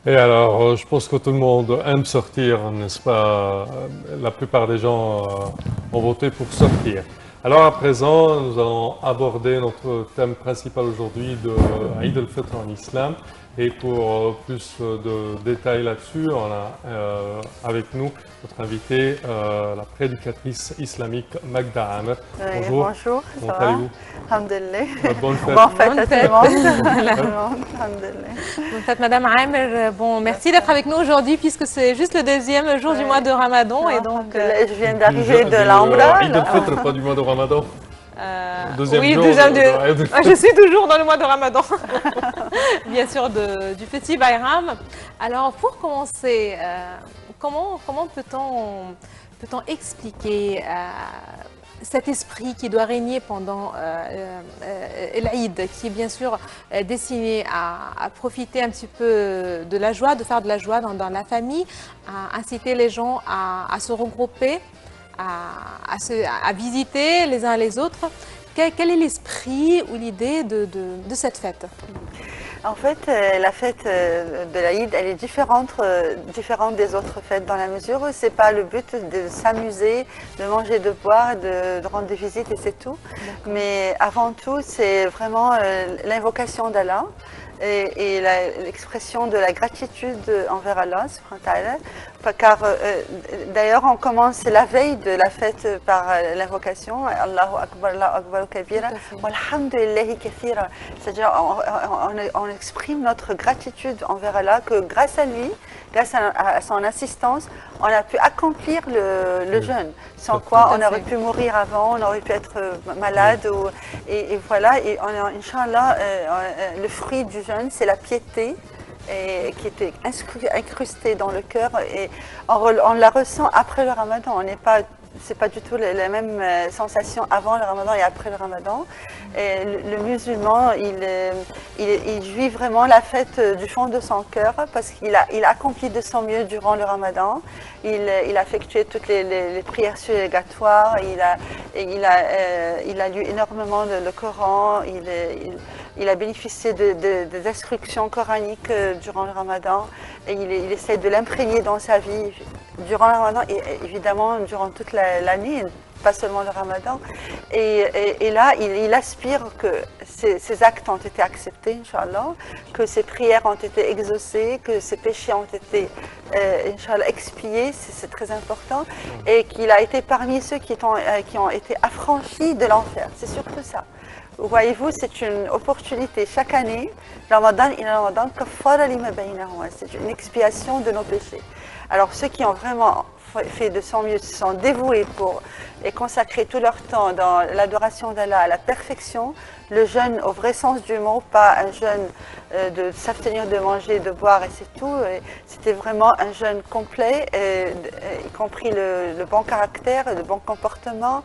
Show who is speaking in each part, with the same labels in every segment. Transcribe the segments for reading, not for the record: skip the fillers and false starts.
Speaker 1: Et alors, je pense que tout le monde aime sortir, n'est-ce pas? La plupart des gens ont voté pour sortir. Alors à présent, nous allons aborder notre thème principal aujourd'hui de Eid al-Fitr en islam. Et pour plus de détails là-dessus, on a avec nous notre invitée, la prédicatrice islamique Magda Amer.
Speaker 2: Oui,
Speaker 1: Bonjour.
Speaker 2: bonjour, ça
Speaker 1: Comment
Speaker 2: va?
Speaker 1: allez-vous?
Speaker 2: Alhamdulillah.
Speaker 1: Bonne fête.
Speaker 2: Bonne fête à tout le monde.
Speaker 3: Voilà.
Speaker 2: Tout le monde, alhamdulillah.
Speaker 3: Bonne fête, Madame Amer. Bon, merci d'être avec nous aujourd'hui puisque c'est juste le deuxième jour du mois de Ramadan. Et donc,
Speaker 2: Alhamdulillah, je viens d'arriver de l'Amra.
Speaker 1: Eid al-Fitr, pas du mois de Ramadan. Deuxième
Speaker 3: oui,
Speaker 1: jour
Speaker 3: deuxième
Speaker 1: de Eid al-Fitr.
Speaker 3: je suis toujours dans le mois de Ramadan, bien sûr, du petit Bayram. Alors, pour commencer, comment peut-on expliquer cet esprit qui doit régner pendant l'Aïd, qui est bien sûr destiné à profiter un petit peu de la joie, de faire de la joie dans la famille, à inciter les gens à se regrouper, à visiter les uns les autres. Quel est l'esprit ou l'idée de cette fête?
Speaker 2: En fait, la fête de l'Aïd, elle est différente des autres fêtes dans la mesure où c'est pas le but de s'amuser, de manger, de boire, de rendre des visites et c'est tout. Mais avant tout, c'est vraiment l'invocation d'Allah et l'expression de la gratitude envers Allah, subhanahu wa ta'ala. Car d'ailleurs, on commence la veille de la fête par l'invocation Allahu Akbar kabira, walhamdulillahi kathira. C'est-à-dire, on exprime notre gratitude envers Allah que grâce à lui, grâce à son assistance, on a pu accomplir le jeûne. Sans quoi, on aurait pu mourir avant, on aurait pu être malade. Et voilà, et Inch'Allah, le fruit du jeûne, c'est la piété. Qui était incrustée dans le cœur et on la ressent après le Ramadan. C'est pas du tout la même sensation avant le Ramadan et après le Ramadan. Et le musulman, il jouit vraiment la fête du fond de son cœur parce qu'il a accompli de son mieux durant le Ramadan. Il a effectué toutes les prières surrogatoires. Il a lu énormément le Coran. Il a bénéficié des instructions coraniques durant le Ramadan et il essaie de l'imprégner dans sa vie durant le Ramadan et évidemment durant toute l'année, pas seulement le Ramadan. Et là, il aspire que ses actes ont été acceptés, Inch'Allah, que ses prières ont été exaucées, que ses péchés ont été, Inch'Allah, expiés, c'est très important, et qu'il a été parmi ceux qui ont été affranchis de l'enfer. C'est surtout ça. Voyez-vous, c'est une opportunité. Chaque année, Ramadan, c'est une expiation de nos péchés. Alors ceux qui ont vraiment fait de son mieux, se sont dévoués pour et consacrer tout leur temps dans l'adoration d'Allah à la perfection, le jeûne au vrai sens du mot, pas un jeûne de s'abstenir de manger, de boire et c'est tout. C'était vraiment un jeûne complet, y compris le bon caractère, le bon comportement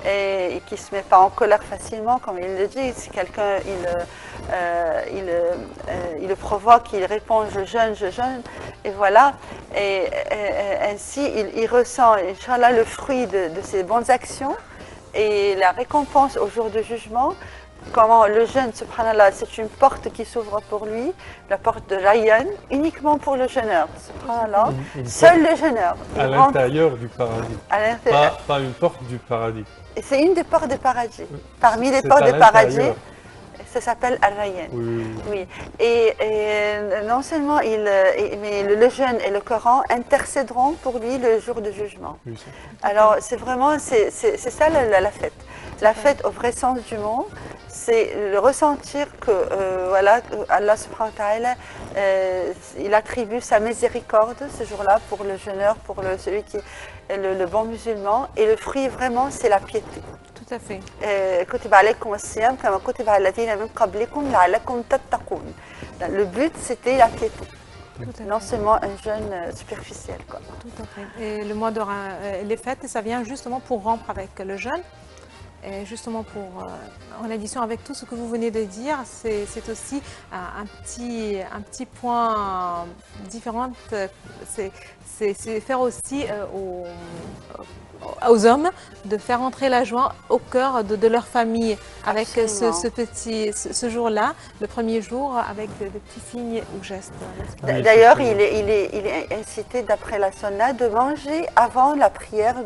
Speaker 2: et qui ne se met pas en colère facilement, comme il le dit. Si quelqu'un il le provoque, il répond je jeûne, et voilà. Et ainsi il ressent, Inch'Allah, le fruit de ses bonnes actions et la récompense au jour de jugement. Comment le jeûne, subhanallah, c'est une porte qui s'ouvre pour lui, la porte de Rayyan, uniquement pour le jeûneur, subhanallah. Seul le jeûneur.
Speaker 1: À l'intérieur du paradis.
Speaker 2: À l'intérieur.
Speaker 1: Pas une porte du paradis.
Speaker 2: Et c'est une des portes du paradis. Parmi les portes du paradis, ça s'appelle Al-Rayyan. Oui. Et non seulement mais le jeûne et le Coran intercéderont pour lui le jour de jugement. Oui, alors c'est vraiment, c'est ça la fête. La fête au vrai sens du mot, c'est le ressentir que voilà, Allah subhanahu wa ta'ala, il attribue sa miséricorde ce jour-là pour le jeûneur, pour celui qui est le bon musulman. Et le fruit vraiment, c'est la piété.
Speaker 3: Tout à fait.
Speaker 2: Le but, c'était la piété. Non seulement un jeûne superficiel. Quoi.
Speaker 3: Tout à fait. Et le mois de les fêtes, ça vient justement pour rompre avec le jeûne. Et justement, en addition avec tout ce que vous venez de dire, c'est aussi un petit point différent. C'est faire aussi aux hommes de faire entrer la joie au cœur de leur famille avec ce jour-là, le premier jour, avec de petits signes ou gestes.
Speaker 2: D'ailleurs, il est incité d'après la sunna de manger avant la prière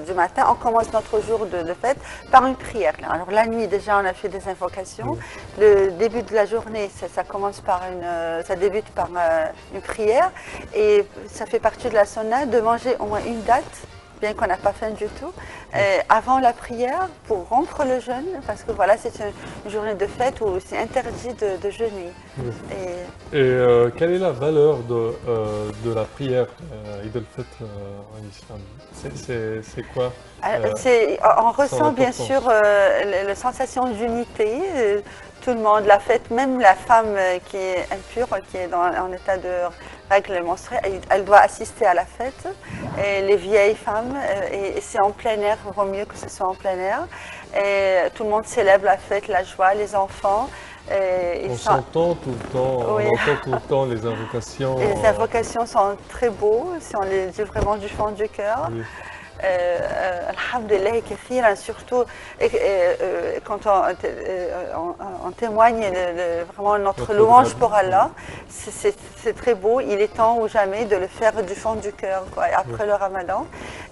Speaker 2: du matin. On commence notre jour de fête par une prière. Alors la nuit déjà on a fait des invocations. Le début de la journée ça commence par ça débute par une prière et ça fait partie de la sunna de manger au moins une date, bien qu'on n'a pas faim du tout, avant la prière pour rompre le jeûne, parce que voilà, c'est une journée de fête où c'est interdit de jeûner.
Speaker 1: Et quelle est la valeur de la prière Eid al-Fitr en islam? C'est quoi
Speaker 2: on ressent bien sûr la sensation d'unité, tout le monde la fête, même la femme qui est impure, qui est en état de règles menstruelles, elle doit assister à la fête. Et les vieilles femmes, et c'est en plein air, il vaut mieux que ce soit en plein air. Et tout le monde célèbre la fête, la joie, les enfants.
Speaker 1: On s'entend tout le temps,
Speaker 2: oui.
Speaker 1: on entend tout le temps les invocations.
Speaker 2: Et les invocations sont très beaux, si on les dit vraiment du fond du cœur.
Speaker 1: Oui.
Speaker 2: Alhamdulillah kathira, surtout quand on témoigne vraiment notre louange pour Allah, c'est très beau, il est temps ou jamais de le faire du fond du cœur après le Ramadan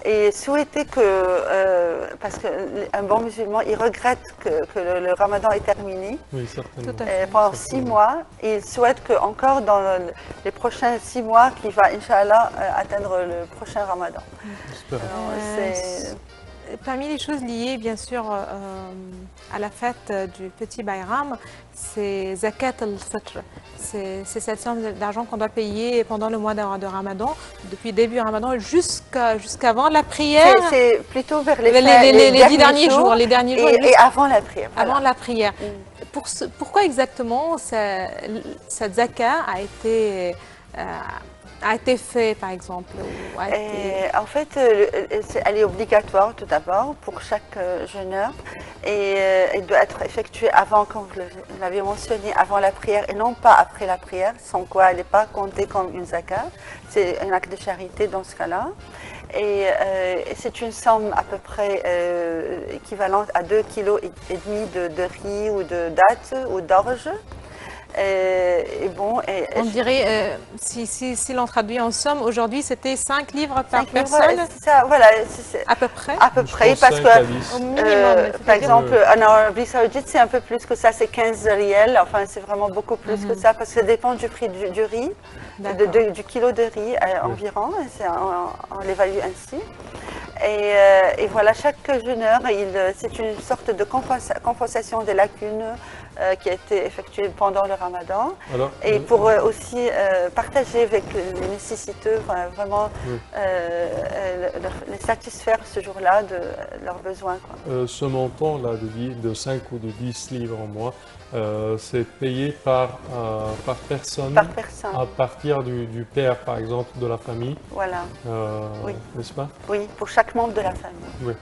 Speaker 2: et souhaiter que, parce qu'un bon musulman il regrette que le Ramadan est terminé.
Speaker 1: Oui, certainement.
Speaker 2: Pendant 6 mois, il souhaite que encore dans les prochains 6 mois qu'il va Inch'Allah atteindre le prochain Ramadan.
Speaker 3: Parmi les choses liées bien sûr à la fête du petit Bayram, c'est Zakat al-Fitr. C'est cette somme d'argent qu'on doit payer pendant le mois de Ramadan, depuis début Ramadan jusqu'avant la prière.
Speaker 2: C'est plutôt vers les
Speaker 3: 10 derniers jours. Les derniers jours
Speaker 2: et avant la prière.
Speaker 3: Voilà. Avant la prière. Pourquoi exactement cette zakat a été fait, par exemple
Speaker 2: En fait, elle est obligatoire tout d'abord pour chaque jeûneur et elle doit être effectuée avant, comme vous l'avez mentionné, avant la prière et non pas après la prière, sans quoi elle n'est pas comptée comme une zakat. C'est un acte de charité dans ce cas-là. Et c'est une somme à peu près équivalente à 2,5 kg de riz ou de dattes ou d'orge.
Speaker 3: On dirait, si l'on traduit en somme, aujourd'hui c'était 5 livres par personne.
Speaker 2: Ça, voilà,
Speaker 3: à peu près.
Speaker 2: À peu près, parce que,
Speaker 3: au minimum,
Speaker 2: par exemple, en Arabie Saoudite, c'est un peu plus que ça, c'est 15 riels, enfin c'est vraiment beaucoup plus que ça, parce que ça dépend du prix du riz, du kilo de riz environ, on l'évalue ainsi. Et voilà, chaque jeûneur, c'est une sorte de compensation des lacunes qui a été effectuée pendant le Ramadan. Alors, et pour aussi partager avec les nécessiteux, vraiment les satisfaire ce jour-là de leurs besoins.
Speaker 1: Ce montant-là de 5 ou de 10 livres en mois, c'est payé par personne.
Speaker 2: Par personne.
Speaker 1: À partir du père, par exemple, de la famille.
Speaker 2: Voilà.
Speaker 1: Oui. N'est-ce pas?
Speaker 2: Oui, pour chaque membre de la famille.
Speaker 1: Oui.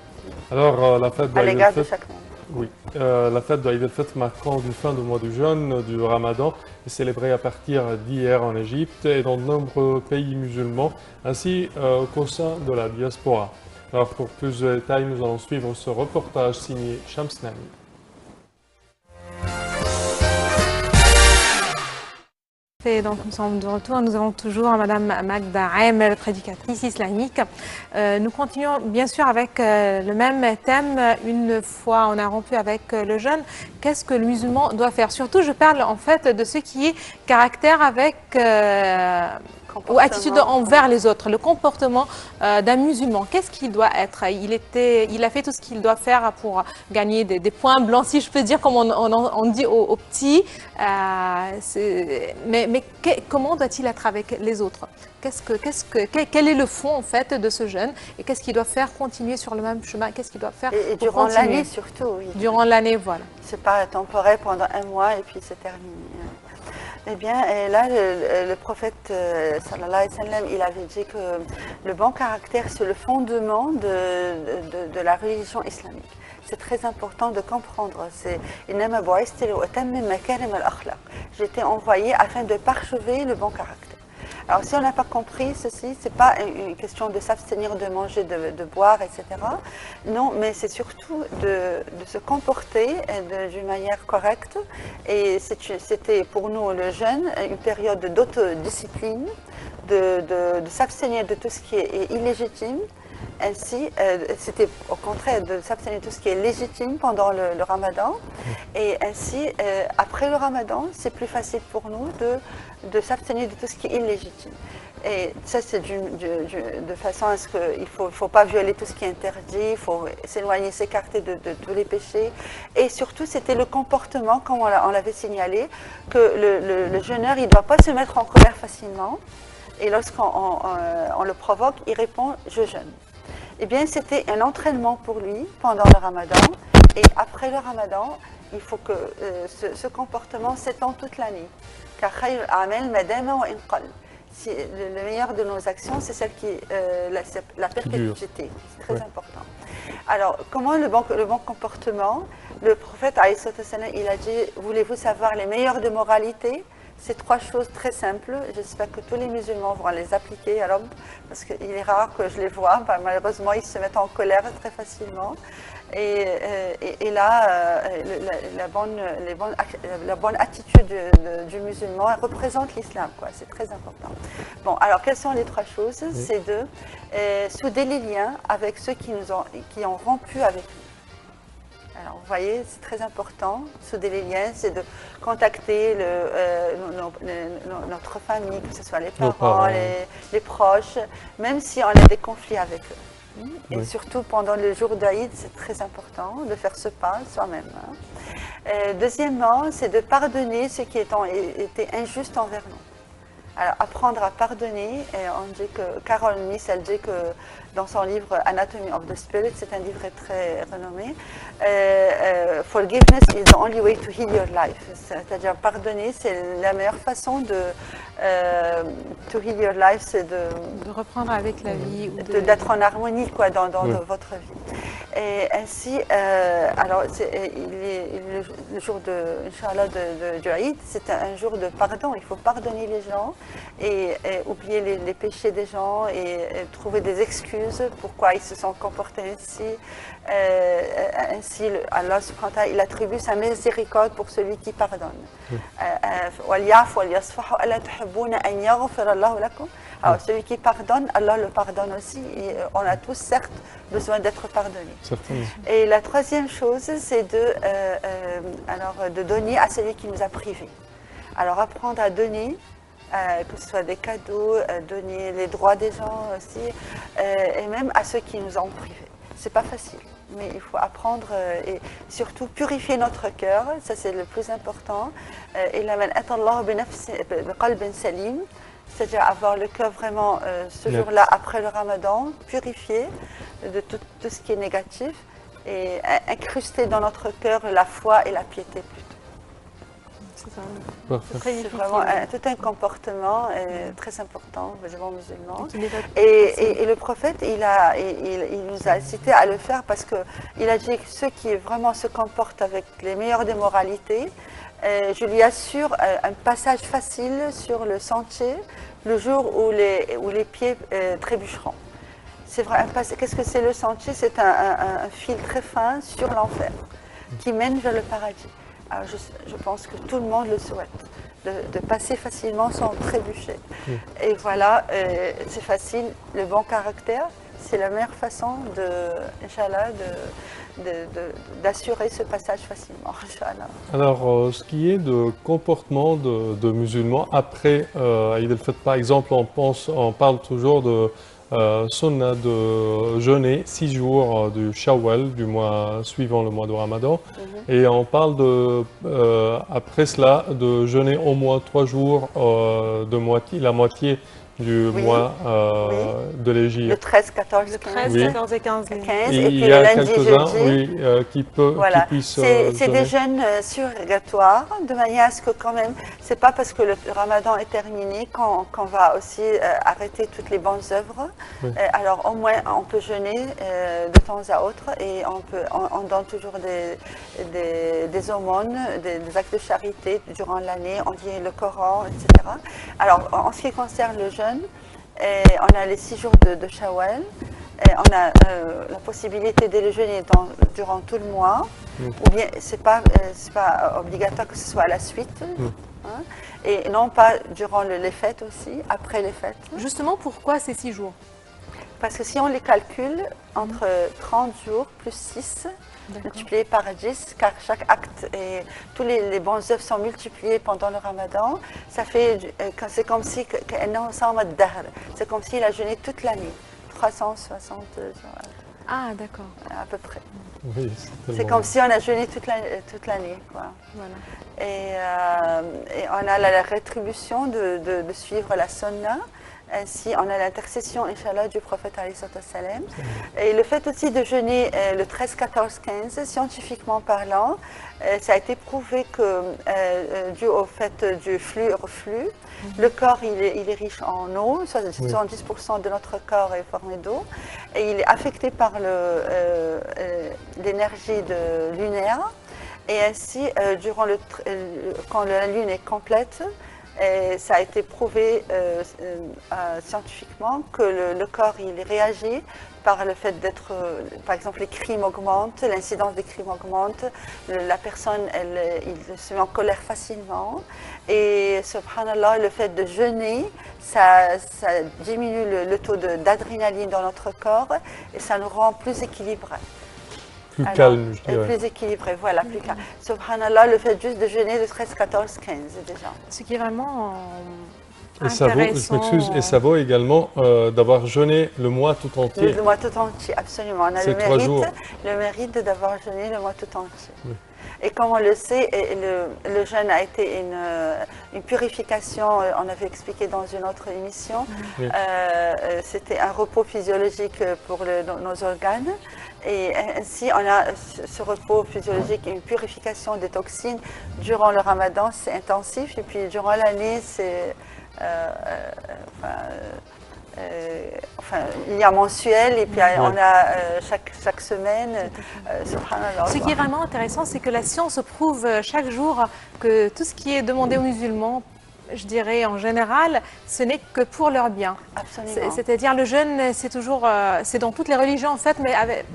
Speaker 1: Alors, la fête
Speaker 2: à l'égard de chaque membre.
Speaker 1: Oui. La fête de Eid al-Fitr marquant du fin du mois du jeûne du Ramadan est célébrée à partir d'hier en Égypte et dans de nombreux pays musulmans, ainsi qu'au sein de la diaspora. Alors, pour plus de détails, nous allons suivre ce reportage signé Shams Nami.
Speaker 3: Et donc nous sommes de retour, nous avons toujours Madame Magda Amer, prédicatrice islamique. Nous continuons bien sûr avec le même thème. Une fois on a rompu avec le jeûne, qu'est-ce que le musulman doit faire? Surtout je parle en fait de ce qui est caractère avec ou attitude envers les autres, le comportement d'un musulman. Qu'est-ce qu'il doit être? Il a fait tout ce qu'il doit faire pour gagner des points blancs, si je peux dire, comme on dit aux petits. Mais comment doit-il être avec les autres? Quel est le fond en fait de ce jeûne et qu'est-ce qu'il doit faire continuer sur le même chemin? Qu'est-ce qu'il doit faire
Speaker 2: et durant l'année surtout, oui.
Speaker 3: Durant l'année, voilà.
Speaker 2: C'est pas temporaire pendant un mois et puis c'est terminé. Eh bien, et là, le prophète, sallallahu alayhi wa sallam, il avait dit que le bon caractère, c'est le fondement de la religion islamique. C'est très important de comprendre. J'ai été envoyé afin de parchever le bon caractère. Alors si on n'a pas compris ceci, c'est pas une question de s'abstenir de manger, de boire, etc. Non, mais c'est surtout de se comporter d'une manière correcte. Et c'était pour nous, le jeûne, une période d'autodiscipline, de s'abstenir de tout ce qui est illégitime. Ainsi, c'était au contraire de s'abstenir de tout ce qui est légitime pendant le ramadan. Et ainsi, après le ramadan, c'est plus facile pour nous de s'abstenir de tout ce qui est illégitime. Et ça, c'est de façon à ce qu'il ne faut pas violer tout ce qui est interdit, il faut s'éloigner, s'écarter de tous les péchés. Et surtout, c'était le comportement, comme on l'avait signalé, que le jeûneur, il ne doit pas se mettre en colère facilement. Et lorsqu'on le provoque, il répond « je jeûne ». Eh bien, c'était un entraînement pour lui pendant le ramadan. Et après le ramadan, il faut que ce comportement s'étende toute l'année. Car le meilleur de nos actions, c'est celle qui la perpétuité. C'est très important. Alors, comment le bon comportement? Le prophète, il a dit, voulez-vous savoir les meilleures de moralité? C'est trois choses très simples. J'espère que tous les musulmans vont les appliquer à l'homme, parce qu'il est rare que je les vois. Malheureusement, ils se mettent en colère très facilement. Et là, la bonne attitude du musulman représente l'islam. C'est très important. Bon, alors, quelles sont les trois choses? C'est de souder les liens avec ceux qui ont rompu avec nous. Alors, vous voyez, c'est très important, souder les liens, c'est de contacter notre famille, que ce soit les parents, les proches, même si on a des conflits avec eux. Et surtout pendant le jour d'Aïd, c'est très important de faire ce pas soi-même. Deuxièmement, c'est de pardonner ceux qui étaient injustes envers nous. Alors, apprendre à pardonner, et on dit que Carol Nice, elle dit que dans son livre Anatomy of the Spirit, c'est un livre très renommé, forgiveness is the only way to heal your life. C'est-à-dire pardonner, c'est la meilleure façon to heal your life, c'est
Speaker 3: de reprendre avec la vie,
Speaker 2: d'être en harmonie dans votre vie. Et ainsi, alors le jour Inch'Allah du Aïd, c'est un jour de pardon. Il faut pardonner les gens et oublier les péchés des gens et trouver des excuses pourquoi ils se sont comportés ainsi. Ainsi, Allah subhanahu wa ta'ala, il attribue sa miséricorde pour celui qui pardonne. Alors, celui qui pardonne, Allah le pardonne aussi. Et on a tous, certes, besoin d'être pardonnés. Et la troisième chose, c'est de donner à celui qui nous a privés. Alors, apprendre à donner, que ce soit des cadeaux, donner les droits des gens aussi, et même à ceux qui nous ont privés. C'est pas facile, mais il faut apprendre et surtout purifier notre cœur, ça c'est le plus important. C'est-à-dire avoir le cœur vraiment ce jour-là, après le ramadan, purifié de tout ce qui est négatif et incruster dans notre cœur la foi et la piété plutôt. C'est vraiment tout un comportement très important, le bon musulman. Et le prophète, il nous a incité à le faire parce qu'il a dit que ceux qui vraiment se comportent avec les meilleures des moralités, je lui assure un passage facile sur le sentier le jour où les pieds trébucheront. C'est vrai, qu'est-ce que c'est le sentier? C'est un fil très fin sur l'enfer qui mène vers le paradis. Alors je pense que tout le monde le souhaite, de passer facilement sans trébucher. Et voilà, c'est facile, le bon caractère, c'est la meilleure façon Inch'Allah, d'assurer ce passage facilement. Inch'Allah.
Speaker 1: Alors, ce qui est de comportement de musulmans après Aïd el-Fitr, par exemple, on parle toujours de sunna de jeûner 6 jours du Shawwal, du mois suivant le mois de Ramadan, et on parle après cela de jeûner au moins 3 jours la moitié du
Speaker 2: Oui.
Speaker 1: mois
Speaker 2: Oui.
Speaker 1: de
Speaker 2: Le
Speaker 1: l'Égypte.
Speaker 2: 13, 14, 15.
Speaker 3: 13,
Speaker 1: Oui.
Speaker 3: 14 et 15.
Speaker 2: 15
Speaker 1: Il
Speaker 2: et puis
Speaker 1: y
Speaker 2: le
Speaker 1: a
Speaker 2: lundi,
Speaker 1: quelques-uns,
Speaker 2: jeudi.
Speaker 1: oui, qui
Speaker 2: Voilà,
Speaker 1: puissent
Speaker 2: c'est des
Speaker 1: jeûner.
Speaker 2: jeûnes surrogatoires, de manière à ce que quand même, c'est pas parce que le ramadan est terminé qu'on va aussi arrêter toutes les bonnes œuvres.
Speaker 1: Oui.
Speaker 2: Alors au moins on peut jeûner de temps à autre et on donne toujours des aumônes, des actes de charité durant l'année, on lit le Coran, etc. Alors en ce qui concerne le jeûne, on a les 6 jours de Shawwal. Et on a la possibilité de le jeûner durant tout le mois, ou bien c'est pas obligatoire que ce soit à la suite, hein, et non pas durant les fêtes aussi, après les fêtes.
Speaker 3: Justement, pourquoi ces 6 jours?
Speaker 2: Parce que si on les calcule entre 30 jours plus 6, multiplié par 10, car chaque acte et tous les bonnes œuvres sont multipliées pendant le ramadan, ça fait, c'est comme si, c'est comme s'il a jeûné toute l'année. 360 jours.
Speaker 3: Ah, d'accord.
Speaker 2: À peu près.
Speaker 1: Oui,
Speaker 2: C'est comme si on a jeûné toute l'année.
Speaker 3: Voilà.
Speaker 2: Et on a la rétribution de suivre la sunna. Ainsi, on a l'intercession, Inch'Allah, du prophète alayhi salam. Et le fait aussi de jeûner le 13, 14, 15, scientifiquement parlant, ça a été prouvé que, dû au fait du flux-reflux, le corps il est riche en eau, 70% de notre corps est formé d'eau, et il est affecté par l'énergie lunaire. Et ainsi, quand la lune est complète, et ça a été prouvé scientifiquement que le corps il réagit par le fait d'être, par exemple, les crimes augmentent, l'incidence des crimes augmente, la personne il se met en colère facilement et subhanallah, le fait de jeûner, ça diminue le taux d'adrénaline dans notre corps et ça nous rend plus équilibrés.
Speaker 1: Plus calme, je dirais.
Speaker 2: Plus équilibré, voilà, plus calme. Subhanallah, le fait juste de jeûner de 13, 14, 15 déjà.
Speaker 3: Ce qui est vraiment
Speaker 1: Et ça vaut, je m'excuse, et ça vaut également d'avoir jeûné le mois tout entier.
Speaker 2: Le mois tout entier, absolument. On a le mérite d'avoir jeûné le mois tout entier. Oui. Et comme on le sait, le jeûne a été une purification, on avait expliqué dans une autre émission, oui. C'était un repos physiologique pour nos organes. Et ainsi, on a ce repos physiologique et une purification des toxines durant le ramadan, c'est intensif. Et puis durant l'année, c'est... il y a mensuel et puis on a chaque semaine.
Speaker 3: Ce qui est vraiment intéressant, c'est que la science prouve chaque jour que tout ce qui est demandé aux musulmans, je dirais en général, ce n'est que pour leur bien.
Speaker 2: Absolument.
Speaker 3: C'est-à-dire le jeûne, c'est toujours, c'est dans toutes les religions en fait, mais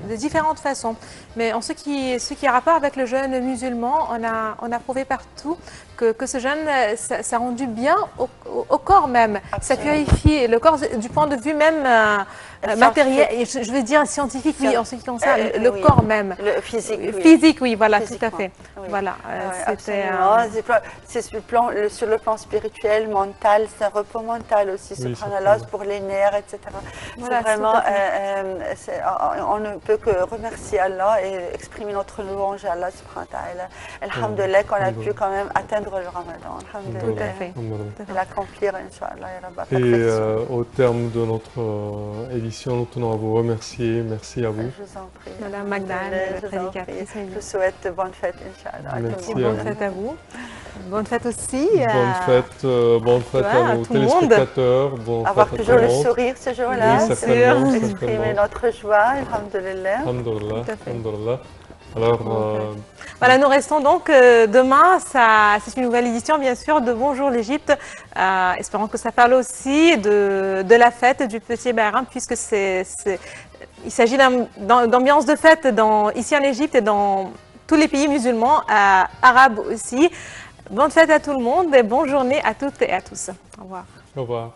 Speaker 3: de différentes façons. Mais en ce qui a rapport avec le jeûne musulman, on a prouvé partout que ce jeûne, ça rend du bien au corps même. Absolument. Ça purifie le corps du point de vue même matériel, et je veux dire scientifique, oui, en ce qui concerne le corps même.
Speaker 2: Le physique. Oui.
Speaker 3: Physique, oui, voilà, tout à fait.
Speaker 2: Oui.
Speaker 3: Voilà,
Speaker 2: c'est sur le plan spirituel, mental, c'est un repos mental aussi, subhanallah, pour les nerfs, etc. Voilà, c'est vraiment, on ne peut que remercier Allah et exprimer notre louange à Allah, subhanahu wa ta'ala. Alhamdulillah qu'on a pu quand même atteindre le ramadan.
Speaker 3: Tout à fait.
Speaker 2: Et l'accomplir, Inch'Allah.
Speaker 1: Et au terme de notre édition, nous tenons à vous remercier. Merci à vous.
Speaker 2: Je vous en prie.
Speaker 3: Madame Magdalene, prédicatrice.
Speaker 2: Je vous souhaite bonne fête, Inch'Allah.
Speaker 1: Merci.
Speaker 3: Bonne fête à vous. Bonne fête aussi.
Speaker 1: Bonne fête à nos téléspectateurs.
Speaker 2: Avoir toujours le sourire ce jour-là.
Speaker 1: Oui, certainement.
Speaker 2: Exprimer notre joie, alhamdulillah.
Speaker 1: Alhamdulillah. Alors,
Speaker 3: voilà, nous restons donc demain. C'est une nouvelle édition, bien sûr, de Bonjour l'Égypte. Espérons que ça parle aussi de la fête du Petit Bayram, puisque il s'agit d'ambiance de fête ici en Égypte et dans tous les pays musulmans, arabes aussi. Bonne fête à tout le monde et bonne journée à toutes et à tous. Au revoir.
Speaker 1: Au revoir.